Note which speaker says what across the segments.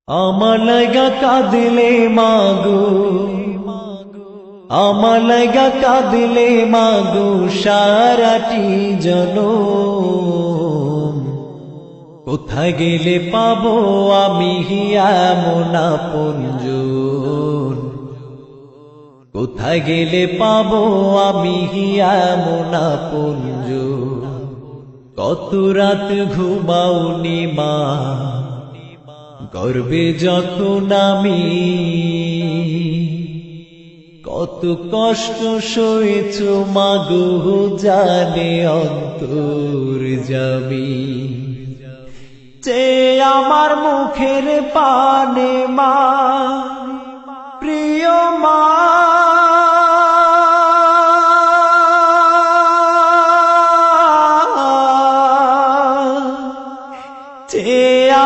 Speaker 1: আমার লাগা কাঁদলে মাগো, আমার লাগা কাঁদলে মাগো সারাটি জনম। কোথায় গেলে পাবো আমি এমন আপনজন? কোথায় গেলে পাবো আমি এমন আপনজন? কত রাত ঘুমাওনি মা, গর্বে যখন আমি কত কষ্ট সয়েছ মাগো জানে অন্তর্যামী। যে আমার মুখের পানে মা, প্রিয় মা, যে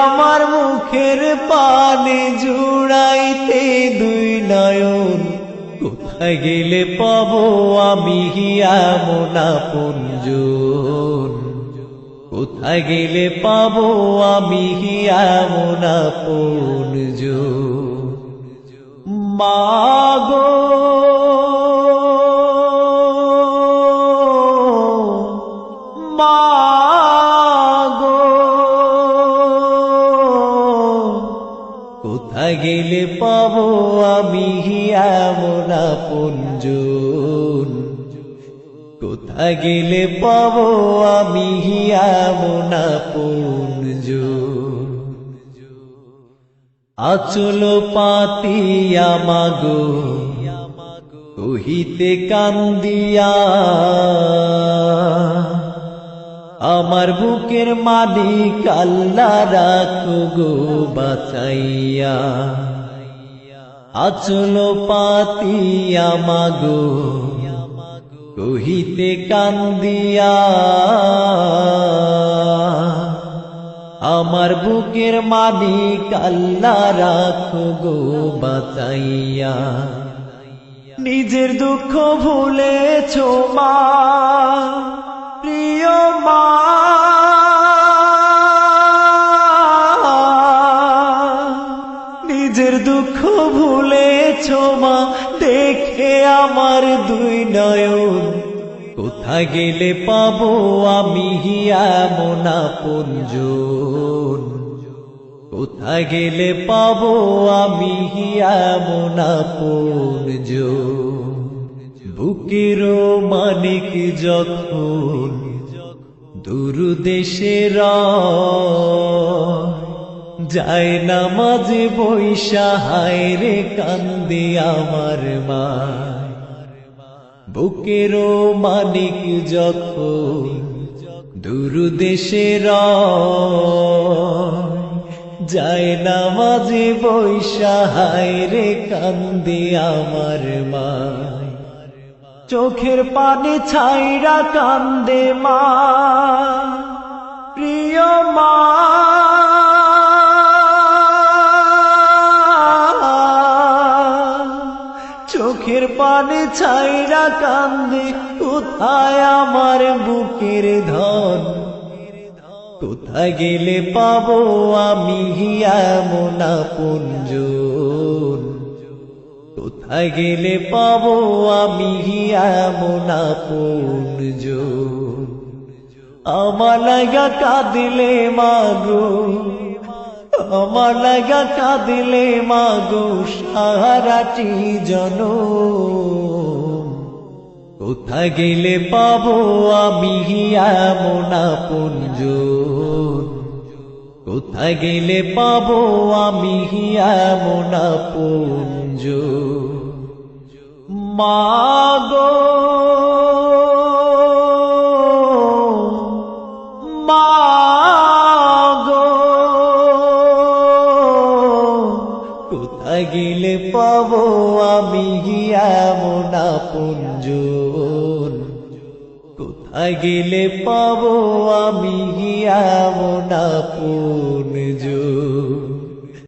Speaker 1: আমার মুখের পানে জুড়াইতে দুই নয়ন। কোথায় গেলে পাবো আমি এমন আপনজন? কোথায় গেলে পাবো আমি এমন আপনজন? মাগো মাগো, কোথায় গেলে পাবো আমি এমন আপনজন? কোথায় গেলে পাবো আমি এমন আপনজন? আঁচল পাতিয়া মাগো কহিতে কান্দিয়া, আমার বুকের মালিক আল্লাহ রাখো গো বাঁচাইয়া। আঁচল পাতিয়া মাগো কহিতে কান্দিয়া, আমার বুকের মালিক আল্লাহ রাখো গো বাঁচাইয়া। নিজের দুঃখ ভুলেছো মা, প্রিয় মা, নিজের দুঃখ ভুলেছো মা, দেখে আমার দুই নয়ন। কোথায় গেলে পাবো আমি এমন আপনজন? কোথায় গেলে পাবো আমি এমন আপনজন? বুকের মানিক যখন দূর দেশে যায় না মাঝে বৈশা, হায় রে কান্দে আমার মা। বুকের মানিক যখন দূর দেশে যায় না মাঝে বৈশা, হায় রে কান্দে আমার মা। চোখের পানি ছাইরা কান্দে মা, প্রিয় মা, চোখের পানি ছাইরা কান্দে। কোথায় আমার বুকের ধন? কোথায় গেলে পাবো আমি এমন আপনজন? কোথায় গেলে পাবো আমি এমন আপনজন? আমার লাগা কাঁদলে মাগো, আমার লাগা কাঁদলে মাগো সারাটি জনম। কোথায় গেলে পাবো আমি এমন আপনজন? কোথায় গেলে পাবো আমি এমন আপনজন? মাগো মাগো, কোথায় গেলে পাবো আমি এমন আপনজন? কোথায় গেলে পাবো আমি এমন আপনজন?